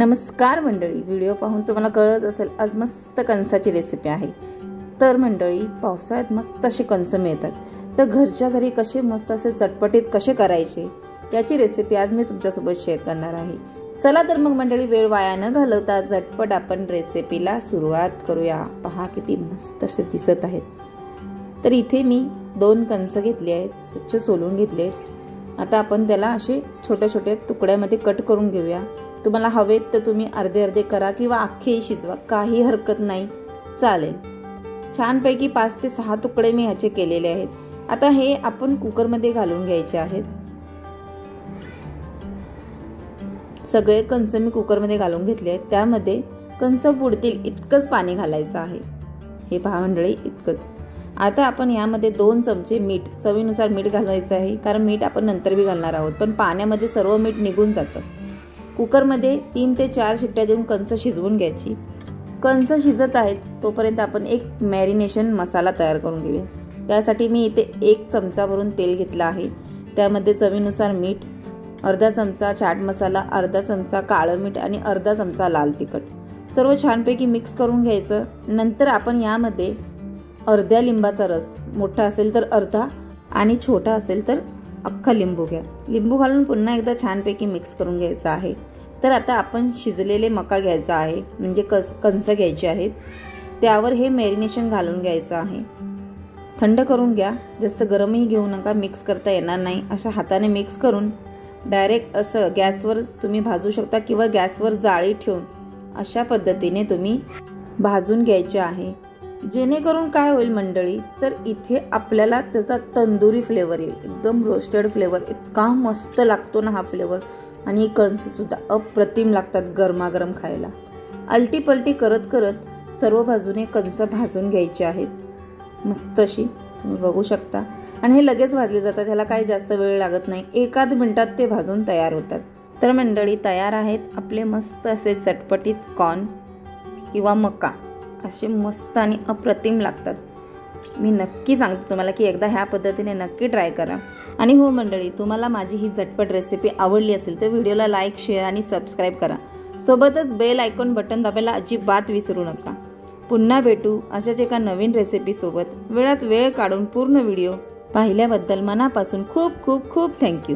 नमस्कार मंडळी, व्हिडिओ पाहून तुम्हाला कळत असेल आज मस्त कणसाची रेसिपी आहे। तर मंडळी, पावसाळ्यात मस्त असे कणस मिळतात, तर घरच्या घरी कसे मस्त असे चटपटीत कसे करायचे याची रेसिपी आज मी तुमच्यासोबत शेअर करणार आहे। चला तर मग मंडळी, वेळ वाया न घालवता झटपट आपण रेसिपीला सुरुवात करूया। पहा किती मस्त असे दिसत आहेत। तर इथे मी 2 कणस घेतले आहेत, स्वच्छ सोलून घेतले। आता आपण त्याला असे छोटे छोटे तुकड्यामध्ये कट करून घेऊया। तुम्हाला हवेत तर तुम्ही अर्धे अर्धे करा किंवा अख्खे शिजवा, काही हरकत नाही, चालेल। छानपैकी 5 ते 6 तुकडे मी ह्याचे केलेले आहेत। आता हे आपण कुकर मध्ये घालून घ्यायचे आहेत। सगळे कणस मी कुकर मध्ये घालून घेतले आहेत। त्यामध्ये कणस बुडतील इतकंच पाणी घालायचं आहे। हे पहा मंडळी, इतकंच। आता आपण यामध्ये 2 चमचे मीठ, चवीनुसार मीठ घालायचं आहे, कारण मीठ आपण नंतर भी घालणार आहोत, पण पाण्यामध्ये सर्व मीठ निघून जातं। कुकर मध्ये 3 ते 4 शिट्ट्या देऊन कणस शिजवून घ्यायची। कणस शिजत आहेत तोपर्यंत आपण एक मॅरिनेशन मसाला तयार करून घेऊया। त्यासाठी मी इथे 1 चमचा भरून तेल घेतला आहे। त्यामध्ये चवीनुसार मीठ, अर्धा चमचा चाट मसाला, अर्धा चमचा काळं मीठ आणि अर्धा चमचा लाल तिखट सर्व छानपैकी मिक्स करून घ्यायचं। नंतर आपण यामध्ये अर्ध्या लिंबाचा रस, मोठा असेल तर अर्धा आणि छोटा असेल तर अख्खा लिंबू घ्या। लिंबू घालून पुन्हा एकदा छानपैकी मिक्स करून घ्यायचं आहे। तर आता आपण शिजलेले मका घ्यायचा आहे, म्हणजे कणस घ्यायचे आहेत। त्यावर हे मॅरिनेशन घालून घ्यायचं आहे। थंड करून घ्या, जास्त गरमही घेऊ नका, मिक्स करता येणार नाही। अशा हाताने मिक्स करून डायरेक्ट असं गॅसवर तुम्ही भाजू शकता किंवा गॅसवर जाळी ठेवून अशा पद्धतीने तुम्ही भाजून घ्यायचे आहे। जेणेकरून काय होईल मंडळी, तर इथे आपल्याला त्याचा तंदुरी फ्लेवर येईल, एकदम रोस्टेड फ्लेवर। इतका मस्त लागतो ना हा फ्लेवर, आणि कणस सुद्धा अप्रतिम लागतात गरमागरम खायला। अलटी पलटी करत करत सर्व बाजूने कणस भाजून घ्यायचे आहेत मस्त अशी, तुम्ही बघू शकता। आणि हे लगेच भाजले जातात, ह्याला काही जास्त वेळ लागत नाही, 1-8 मिनिटात ते भाजून तयार होतात। तर मंडळी, तयार आहेत आपले मस्त असे चटपटीत कॉर्न किंवा मका, असे मस्त आणि अप्रतिम लागतात। मी नक्की सांगते तुम्हाला की एकदा ह्या पद्धतीने नक्की ट्राय करा। आणि हो मंडळी, तुम्हाला माझी ही झटपट रेसिपी आवडली असेल तर व्हिडिओला लाईक, शेअर आणि सबस्क्राईब करा। सोबतच बेल आयकॉन बटन दाबायला अजिबात विसरू नका। पुन्हा भेटू अशाच एका नवीन रेसिपी सोबत। वेळात वेळ काढून पूर्ण व्हिडिओ पाहिल्याबद्दल मनापासून खूप खूप खूप थँक्यू।